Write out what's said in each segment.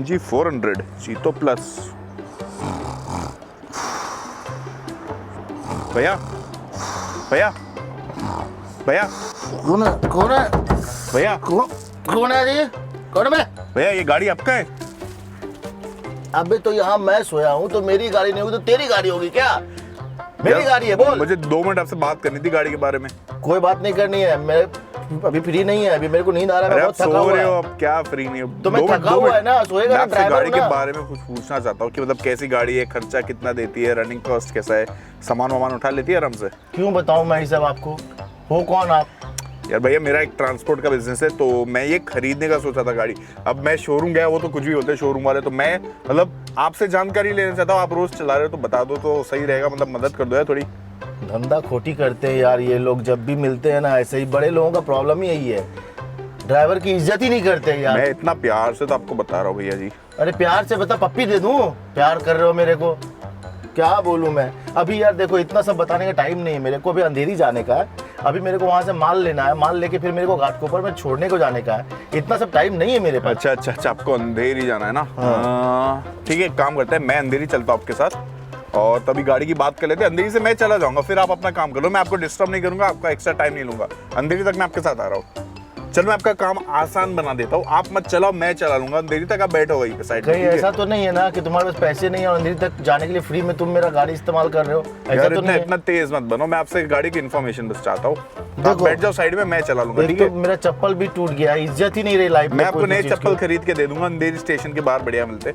CNG 400 चीतो plus. भैया भैया भैया कौन है भैया कौन है ये? कौन है? भैया ये गाड़ी आपका है? अबे तो यहाँ मैं सोया हूँ तो मेरी गाड़ी नहीं होगी तो तेरी गाड़ी होगी क्या? मेरी गाड़ी है, बोल। मुझे 2 मिनट आपसे बात करनी थी गाड़ी के बारे में। कोई बात नहीं करनी है, मैं अभी फ्री नहीं है, अभी मेरे को नींद आ रहा है, मैं बहुत थका हुआ हो है। अब क्या फ्री नहीं हो? तो मैं थका हुआ है ना, सोएगा ना, ड्राइवर गाड़ी हूँ के ना। बारे में कुछ पूछना चाहता हूँ कि मतलब कैसी गाड़ी है, खर्चा कितना देती है, रनिंग कॉस्ट कैसा है, सामान वामान उठा लेती है आराम से? क्यों बताऊँ मैं ये सब आपको? हो कौन आप? यार भैया मेरा एक ट्रांसपोर्ट का बिजनेस है तो मैं ये खरीदने का सोचा था गाड़ी। अब मैं शोरूम गया, वो तो कुछ भी होते हैं शोरूम वाले, तो मैं मतलब आपसे जानकारी लेना चाहता हूँ। आप रोज चला रहे हो तो बता दो तो सही रहेगा, मतलब मदद कर दो यार थोड़ी। धंधा खोटी करते हैं यार ये लोग, जब भी मिलते हैं ना ऐसे ही। बड़े लोगों का प्रॉब्लम ही यही है, ड्राइवर की इज्जत ही नहीं करते यार। मैं इतना प्यार से तो आपको बता रहा हूँ भैया जी। अरे प्यार से बता, पप्पी दे दूं? प्यार कर रहे हो मेरे को, क्या बोलूं मैं? अभी यार देखो इतना सब बताने का टाइम नहीं है मेरे को, अभी अंधेरी जाने का है। अभी मेरे को वहां से माल लेना है, माल लेके फिर मेरे को घाटकोपर में छोड़ने को जाने का है। इतना सब टाइम नहीं है मेरे पास। अच्छा, आपको अंधेरी जाना है ना? ठीक है, एक काम करते हैं, मैं अंधेरी चलता हूँ आपके साथ और तभी गाड़ी की बात कर लेते हैं। अंधेरी से मैं चला जाऊंगा, फिर आप अपना काम कर लो, मैं आपको डिस्टर्ब नहीं करूंगा, आपका एक्स्ट्रा टाइम नहीं लूंगा। अंधेरी तक मैं आपके साथ आ रहा हूँ। चलो मैं आपका काम आसान बना देता हूँ, आप मत चलाओ, मैं चला लूंगा। अंधेरी तक आप बैठो वहीं पे साइड में। कहीं ऐसा तो नहीं है ना कि तुम्हारे पास पैसे नहीं है और अंधेरी तक जाने के लिए फ्री में तुम मेरा गाड़ी इस्तेमाल कर रहे हो? ऐसा तो नहीं है? इतना तेज मत बनो, मैं आपसे गाड़ी की इन्फॉर्मेशन बस चाहता हूँ। आप बैठ जाओ साइड में, मैं चला लूंगा, ठीक है? तो मेरा चप्पल भी टूट गया, इज्जत ही नहीं रही लाइफ में। मैं आपको नए चप्पल खरीद के दे दूंगा, अंधेरी स्टेशन के बाहर बढ़िया मिलते।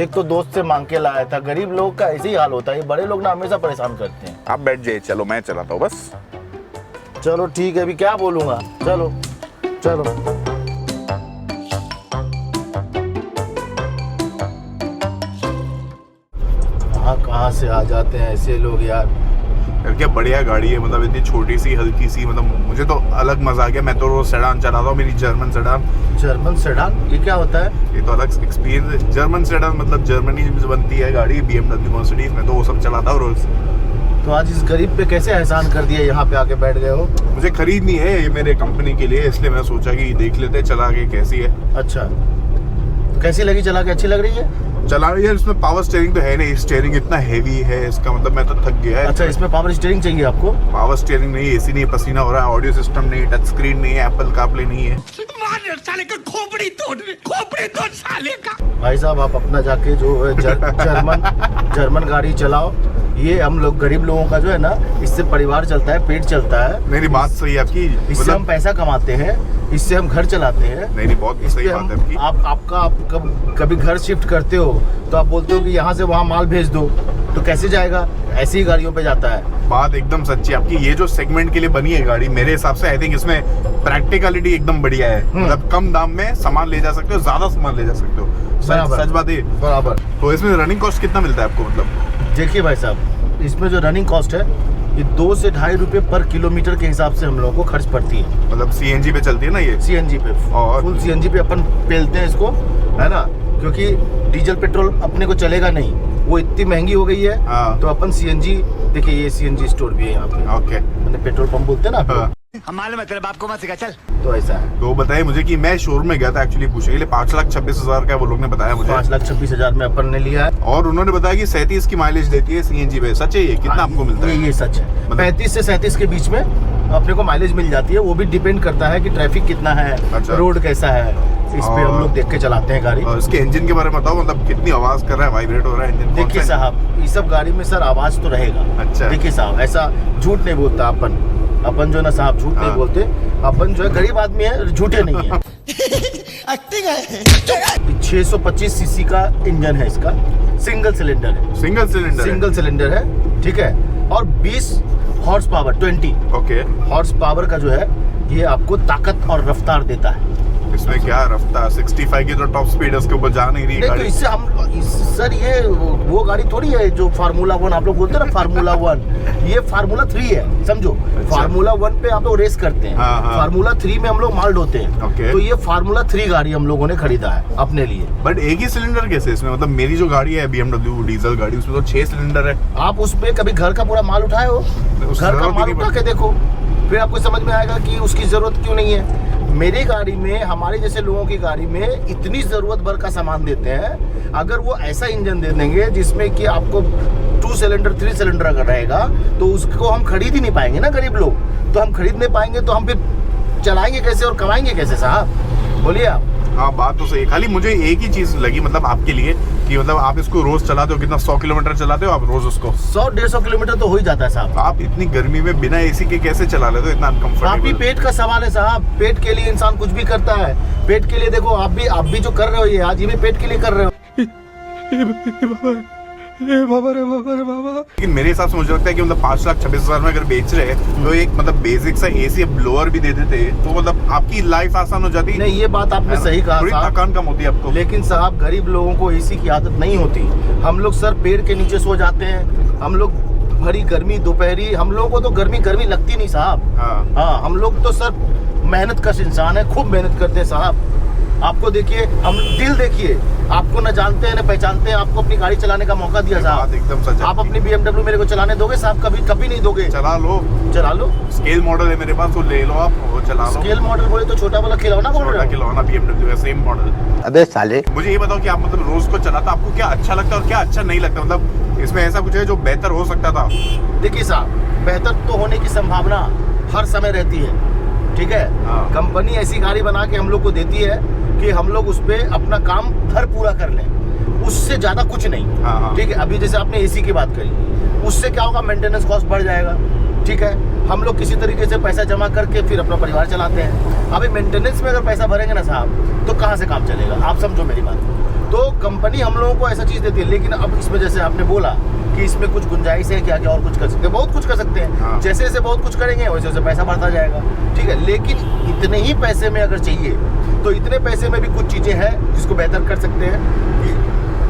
एक तो दोस्त से मांग के लाया था, गरीब लोग का ऐसे ही हाल होता है, बड़े लोग ना हमेशा परेशान करते हैं। आप बैठ जाइए, चलो मैं चलाता हूँ बस। चलो ठीक है, अभी क्या बोलूंगा, चलो चलो। कहाँ से आ जाते हैं ऐसे लोग यार। यार क्या बढ़िया गाड़ी है, मतलब इतनी छोटी सी हल्की सी, मतलब मुझे तो अलग मजा आ गया। मैं तो रोज सेडान चलाता हूँ, मेरी जर्मन सेडान। जर्मन सेडान ये क्या होता है? ये तो अलग एक्सपीरियंस है। जर्मन सेडान मतलब जर्मनी में बनती है गाड़ी, BMW मर्सिडीज, में तो वो सब चलाता हूँ रोज। तो आज इस गरीब पे कैसे एहसान कर दिया, यहाँ पे आके बैठ गए हो? मुझे खरीदनी है ये मेरे कंपनी के लिए, इसलिए मैं सोचा कि देख लेते चला के कैसी है। अच्छा, तो कैसी लगी चला के? अच्छी लग रही है? चला रही है। इसमें पावर स्टीयरिंग तो है नहीं, स्टीयरिंग इतना हेवी है इसका, मतलब मैं तो थक गया है। अच्छा, इसमें पावर स्टीयरिंग चाहिए आपको? पावर स्टीयरिंग नहीं, AC नहीं, पसीना हो रहा है, ऑडियो सिस्टम नहीं, टच स्क्रीन नहीं है, एप्पल कारप्ले नहीं है। साले का खोपड़ी तोड़ साले का। भाई साहब आप अपना जाके जो है जर्मन गाड़ी चलाओ। ये हम लोग गरीब लोगों का जो है ना, इससे परिवार चलता है, पेट चलता है। मेरी बात सही है आपकी, इससे हम पैसा कमाते हैं, इससे हम घर चलाते हैं। नहीं बहुत सही बात है आपकी। आप कभी घर शिफ्ट करते हो तो आप बोलते हो कि यहाँ से वहाँ माल भेज दो, तो कैसे जाएगा? ऐसी ही गाड़ियों पे जाता है। बात एकदम सच्ची आपकी। ये जो सेगमेंट के लिए बनी है गाड़ी, मेरे हिसाब से आई थिंक इसमें प्रैक्टिकलिटी एकदम बढ़िया है। मतलब कम दाम में सामान ले जा सकते हो, ज्यादा सामान ले जा सकते हो। सच बात है बराबर। तो इसमें रनिंग कॉस्ट कितना मिलता है आपको? मतलब देखिए भाई साहब, इसमें जो रनिंग कॉस्ट है ये 2 से 2.5 रुपए पर किलोमीटर के हिसाब से हम लोगों को खर्च पड़ती है। मतलब CNG पे चलती है ना ये? CNG पे, और फुल CNG पे अपन पेलते हैं इसको, है ना? क्योंकि डीजल पेट्रोल अपने को चलेगा नहीं, वो इतनी महंगी हो गई है। तो अपन CNG, देखिए ये CNG स्टोर भी है यहाँ पे। ओके, मैंने पेट्रोल पंप बोलते हैं ना, हमारे मतलब आपको मत सिखा, चल। तो ऐसा है। तो बताइए मुझे कि मैं शोरूम में गया था एक्चुअली पूछने के लिए, 5,26,000 का वो लोग ने बताया मुझे। 5,26,000 में अपन ने लिया है, और उन्होंने बताया कि 37 की माइलेज देती है CNG पे। सच है ये? कितना आपको मिलता है? ये सच है, 35 से 37 के बीच में अपने को माइलेज मिल जाती है। वो भी डिपेंड करता है कि ट्रैफिक कितना है, अच्छा। रोड कैसा है, इस पे हम लोग देख के चलाते हैं गाड़ी। और इसके इंजन के बारे में बताओ, मतलब कितनी आवाज कर रहा है, वाइब्रेट हो रहा है इंजन? देखिए साहब, ये सब गाड़ी में सर आवाज तो रहेगा। अच्छा। देखिए साहब, ऐसा झूठ नहीं बोलता अपन जो ना साहब, झूठ नहीं बोलते। अपन जो है गरीब आदमी है, झूठे नहीं है। 625 सीसी का इंजन है इसका, सिंगल सिलेंडर है। सिंगल सिलेंडर है, ठीक है। और 20 horse power, 20 okay horse power का जो है ये आपको ताकत और रफ्तार देता है। इसमें क्या रफ्तार? 65 की तो टॉप स्पीड है, उसके ऊपर जा नहीं रही नहीं, गाड़ी। तो इससे सर ये वो गाड़ी थोड़ी है जो फार्मूला 1 आप लोग बोलते हैं ना, फार्मूला 1। ये फार्मूला 3 है, समझो। अच्छा। फार्मूला 1 पे आप लोग रेस करते हैं। हाँ। फार्मूला 3 में हम लोग माल ढोते हैं। ओके। तो ये फार्मूला 3 गाड़ी हम लोगों ने खरीदा है अपने लिए। बट एक ही सिलेंडर कैसे इसमें? मतलब मेरी जो गाड़ी है BMW डीजल गाड़ी, उसमें तो 6 सिलेंडर है। आप उसमें कभी घर का पूरा माल उठाए हो? घर का माल उठा के देखो, फिर आपको समझ में आएगा कि उसकी ज़रूरत क्यों नहीं है। मेरी गाड़ी में, हमारे जैसे लोगों की गाड़ी में इतनी ज़रूरत भर का सामान देते हैं। अगर वो ऐसा इंजन दे देंगे जिसमें कि आपको 2 सिलेंडर 3 सिलेंडर अगर रहेगा तो उसको हम खरीद ही नहीं पाएंगे ना गरीब लोग। तो हम खरीद नहीं पाएंगे तो हम फिर चलाएंगे कैसे और कमाएंगे कैसे साहब, बोलिए आप। हाँ बात तो सही। खाली मुझे एक ही चीज लगी मतलब आपके लिए कि मतलब आप इसको रोज चलाते हो, कितना 100 किलोमीटर चलाते हो आप रोज उसको? 100-150 किलोमीटर तो हो ही जाता है साहब। आप इतनी गर्मी में बिना एसी के कैसे चला लेते हो, इतना काफी अनकंफर्टेबल? पेट का सवाल है साहब। पेट के लिए इंसान कुछ भी करता है। पेट के लिए देखो आप भी जो कर रहे हो, ये आज ये भी पेट के लिए कर रहे हो। लेकिन मेरे हिसाब से मुझे लगता है कि मतलब 5,26,000 में अगर बेच रहे हैं तो एक मतलब बेसिक सा एसी ब्लोअर भी दे देते तो मतलब आपकी लाइफ आसान हो जाती। नहीं, ये बात आपने सही कहा थोड़ी साहब। थकान कम होती है आपको। लेकिन साहब गरीब लोगों को एसी की आदत नहीं होती। हम लोग सर पेड़ के नीचे सो जाते हैं। हम लोग भरी गर्मी दोपहरी, हम लोगों को तो गर्मी लगती नहीं साहब। हाँ, हम लोग तो सर मेहनत कश इंसान है, खूब मेहनत करते हैं साहब। आपको देखिए, हम दिल देखिए, आपको न जानते हैं न पहचानते हैं, आपको अपनी गाड़ी चलाने का मौका दिया साहब। एकदम सच है। आप अपनी BMW मेरे को चलाने दोगे साहब? कभी नहीं दोगे। चला लो। स्केल मॉडल है मेरे पास, वो ले लो आप, वो चला लो। स्केल मॉडल बोले तो छोटा वाला खिलौना बोल रहे हो? खिलौना BMW है, सेम मॉडल। अबे साले, मुझे ये बताओ कि आप मतलब रोज को चलाता आपको क्या अच्छा लगता है और क्या अच्छा नहीं लगता? मतलब इसमें ऐसा कुछ है जो बेहतर हो सकता था? देखिए साहब, बेहतर तो होने की संभावना हर समय रहती है, ठीक है। कंपनी ऐसी गाड़ी बना के हम लोग को देती है कि हम लोग उस पे अपना काम भर पूरा कर लें, उससे ज्यादा कुछ नहीं। ठीक है, अभी जैसे आपने एसी की बात करी, उससे क्या होगा, मेंटेनेंस कॉस्ट बढ़ जाएगा। ठीक है, हम लोग किसी तरीके से पैसा जमा करके फिर अपना परिवार चलाते हैं। अभी मेंटेनेंस में अगर पैसा भरेंगे ना साहब तो कहाँ से काम चलेगा, आप समझो मेरी बात। तो कंपनी हम लोगों को ऐसा चीज़ देती है। लेकिन अब इसमें जैसे आपने बोला कि इसमें कुछ गुंजाइश है क्या क्या और कुछ कर सकते हैं, बहुत कुछ कर सकते हैं। जैसे जैसे बहुत कुछ करेंगे वैसे वैसे पैसा बढ़ता जाएगा। ठीक है, लेकिन इतने ही पैसे में अगर चाहिए तो इतने पैसे में भी कुछ चीज़ें हैं जिसको बेहतर कर सकते हैं।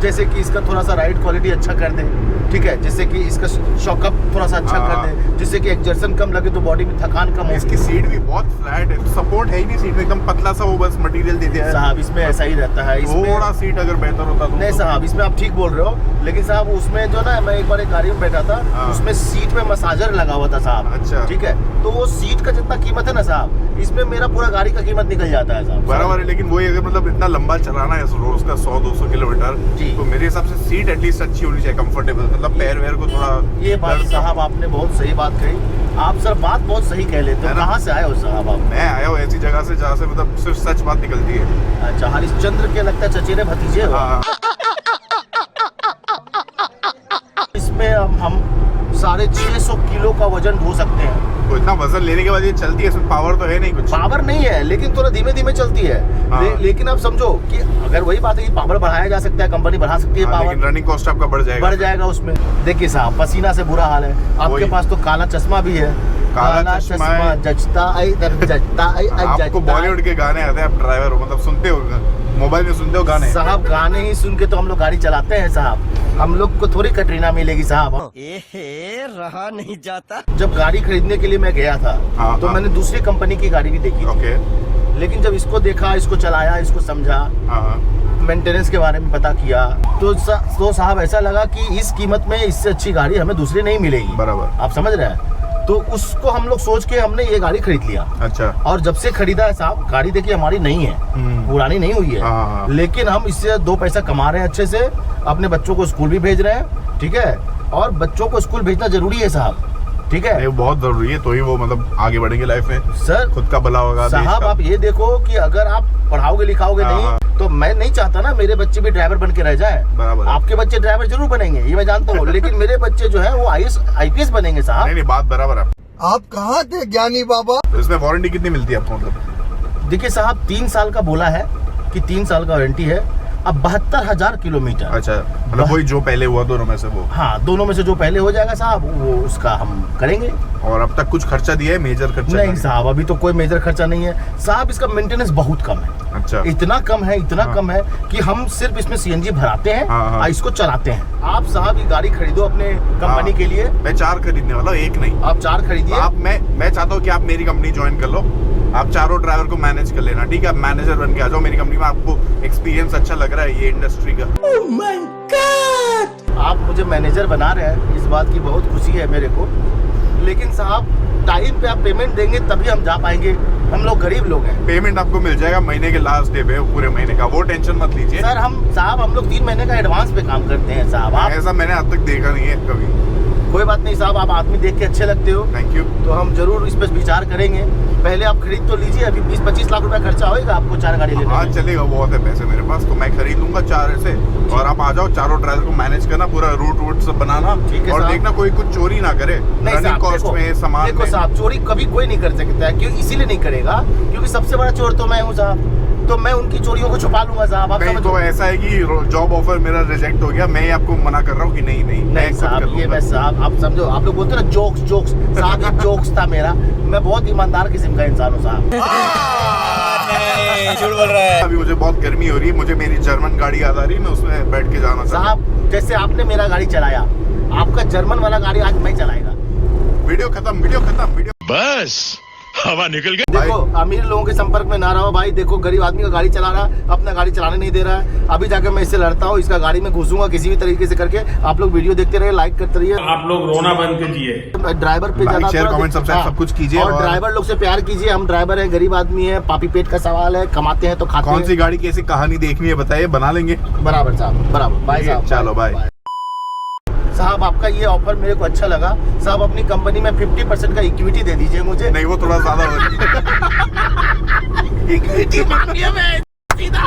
जैसे कि इसका थोड़ा सा राइड क्वालिटी अच्छा कर दें, ठीक है, जिससे कि इसका शॉकअप थोड़ा सा अच्छा कर दें, जिससे कि एक्सर्शन कम लगे तो बॉडी में थकान कम हो। इसकी सीट भी बहुत फ्लैट है, सपोर्ट है ही नहीं सीट में, एकदम पतला सा वो बस मटेरियल दे दिया है साहब। इसमें ऐसा ही रहता है। इसमें थोड़ा सीट अगर बेहतर होता तो नहीं साहब, इसमें आप ठीक बोल रहे हो, लेकिन साहब उसमें जो ना, मैं एक बार एक गाड़ी में बैठा था, उसमें सीट में मसाजर लगा हुआ था साहब। अच्छा, ठीक है, तो वो सीट का जितना कीमत है ना साहब, इसमें मेरा पूरा गाड़ी का कीमत निकल जाता है साहब। बराबर है। लेकिन वही अगर मतलब इतना लंबा चलाना है रोज का 100-200 किलोमीटर, तो मेरे हिसाब से सीट एटलीस्ट अच्छी होनी चाहिए, कंफर्टेबल, मतलब पैर वैर को थोड़ा। ये बात साहब आपने बहुत सही बात कही। आप सर बात बहुत सही कह लेते हो। कहाँ से आए हो साहब आप? मैं आया हूँ ऐसी जगह से जहाँ से मतलब सिर्फ सच बात निकलती है। अच्छा, हरिश्चंद्र के लगता है चचेरे भतीजे हो। इसमें हम 650 किलो का वजन ढो सकते हैं। तो इतना वजन लेने के बाद ये चलती है, इसमें पावर तो है नहीं कुछ? पावर नहीं है, लेकिन थोड़ा धीमे धीमे चलती है। लेकिन आप समझो कि अगर वही बात है कि पावर बढ़ाया जा सकता है, कंपनी बढ़ा सकती है पावर, लेकिन रनिंग कॉस्ट आपका बढ़ जाएगा उसमें। देखिए साहब, पसीना से बुरा हाल है। आपके पास तो काला चश्मा भी है। काला चश्मा जचता आपको बॉलीवुड के गाने आते हैं, आप ड्राइवर हो, मतलब सुनते हो, मोबाइल में सुनते हो गाने? साहब गाने ही सुन के तो हम लोग गाड़ी चलाते हैं साहब। हम लोग को थोड़ी कटरीना मिलेगी साहब। रहा नहीं जाता। जब गाड़ी खरीदने के लिए मैं गया था तो मैंने दूसरी कंपनी की गाड़ी भी देखी थी। लेकिन जब इसको देखा, इसको चलाया, इसको समझा, मेंटेनेंस के बारे में पता किया, तो साहब ऐसा लगा कि इस कीमत में इससे अच्छी गाड़ी हमें दूसरी नहीं मिलेगी। बराबर, आप समझ रहे हैं? तो उसको हम लोग सोच के हमने ये गाड़ी खरीद लिया। अच्छा। और जब से खरीदा है साहब, गाड़ी देखिए हमारी नहीं है, पुरानी नहीं हुई है, लेकिन हम इससे 2 पैसा कमा रहे हैं अच्छे से, अपने बच्चों को स्कूल भी भेज रहे हैं। ठीक है, और बच्चों को स्कूल भेजना जरूरी है साहब। ठीक है, ये बहुत जरूरी है, तो ही वो मतलब आगे बढ़ेंगे लाइफ में, सर खुद का भला होगा। साहब आप ये देखो कि अगर आप पढ़ाओगे लिखाओगे नहीं तो मैं नहीं चाहता ना मेरे बच्चे भी ड्राइवर बन के रह जाए। बराबर, आपके बच्चे ड्राइवर जरूर बनेंगे, ये मैं जानता हूँ, लेकिन मेरे बच्चे जो है वो IPS बनेंगे साहब। नहीं, बात बराबर है। आप कहाँ थे ज्ञानी बाबा? तो इसमें वारंटी कितनी मिलती है आपको? मतलब देखिए साहब, 3 साल का बोला है कि 3 साल का वारंटी है। अब 72,000 किलोमीटर। अच्छा, मतलब वही जो पहले हुआ दोनों में से वो? हाँ, दोनों में से जो पहले हो जाएगा साहब वो उसका हम करेंगे। और अब तक कुछ खर्चा दिया है, मेजर खर्चा? नहीं साहब, अभी तो कोई मेजर खर्चा नहीं है साहब। इसका मेंटेनेंस बहुत कम है। अच्छा, इतना कम है कि हम सिर्फ इसमें CNG भराते हैं और इसको चलाते हैं। आप साहब ये गाड़ी खरीदो अपने कंपनी के लिए। मैं 4 खरीदने वाला हूँ, 1 नहीं। आप 4 खरीदिए। मैं चाहता हूँ कि आप मेरी कंपनी ज्वाइन कर लो, आप चारों ड्राइवर को मैनेज कर लेना। ठीक है, आप मैनेजर बन के आ जाओ मेरी कंपनी में, आपको एक्सपीरियंस अच्छा लग रहा है ये इंडस्ट्री का। Oh my God! आप मुझे मैनेजर बना रहे हैं, इस बात की बहुत खुशी है मेरे को। लेकिन साहब टाइम पे आप पेमेंट देंगे तभी हम जा पाएंगे, हम लोग गरीब लोग हैं। पेमेंट आपको मिल जाएगा महीने के लास्ट डे पे, पूरे महीने का, वो टेंशन मत लीजिए। सर हम लोग 3 महीने का एडवांस पे काम करते हैं साहब। आप ऐसा मैंने आज तक देखा नहीं है कभी। कोई बात नहीं साहब, आप आदमी देख के अच्छे लगते हो, थैंक यू। तो हम जरूर इस पर विचार करेंगे। पहले आप खरीद तो लीजिए, अभी 20-25 लाख रुपया खर्चा होगा आपको 4 गाड़ी लेने हाँ में। चलेगा, बहुत है पैसे मेरे पास, तो मैं खरीद लूंगा 4 ऐसे, और आप आ जाओ, चारों ड्राइवर को मैनेज करना, पूरा रूट सब बनाना, ठीक है और साहब। देखना कोई कुछ चोरी ना करे नहीं रनिंग साहब, कॉस्ट में, सामान देखो में। साहब, चोरी कभी कोई नहीं कर सकता है, क्यों? इसीलिए नहीं करेगा क्योंकि सबसे बड़ा चोर तो मैं हूँ साहब, तो मैं उनकी चोरियों को छुपा लूंगा साहब। आप नहीं समझो। तो ऐसा है कि जॉब ऑफर मेरा रिजेक्ट हो गया, मैं आपको मना कर रहा हूँ कि नहीं मैं नहीं खुद साहब, कर ये लूंगा। मैं साहब, आप समझो, आप लोग बोलते हो ना जोक्स साहब, ये जोक्स था मेरा। मैं बहुत ईमानदार किस्म का इंसान हूँ साहब। झूठ बोल रहा है। अभी मुझे बहुत गर्मी हो रही है, मुझे मेरी जर्मन गाड़ी याद आ रही है, मैं उसमें बैठ के जाना चाहता हूँ। साहब जैसे आपने मेरा गाड़ी चलाया, आपका जर्मन वाला गाड़ी आज मैं चलाएगा। वीडियो खत्म। बस हवा निकल गई। देखो अमीर लोगों के संपर्क में ना रहो भाई। देखो गरीब आदमी का गाड़ी चला रहा है, अपना गाड़ी चलाने नहीं दे रहा है। अभी जाकर मैं इससे लड़ता हूँ, इसका गाड़ी में घुसूंगा किसी भी तरीके से करके। आप लोग वीडियो देखते रहिए, लाइक करते रहिए, आप लोग रोना बंद कीजिए। ड्राइवर पे लाइक, ज्यादा शेयर, थोड़ा- कमेंट, सब्सक्राइब सब कुछ कीजिए, और और ड्राइवर लोग से प्यार कीजिए। हम ड्राइवर हैं, गरीब आदमी है, पापी पेट का सवाल है, कमाते हैं तो खाते कौन सी हैं। गाड़ी की ऐसी कहानी देखनी है बताइए, बना लेंगे। बराबर साहब, बराबर। बाय साहब, चलो, बाय। साहब आपका ये ऑफर मेरे को अच्छा लगा साहब। अपनी कंपनी में 50% का इक्विटी दे दीजिए मुझे। नहीं वो थोड़ा ज्यादा हो रही है। इक्विटी मांगिए मैं सीधा।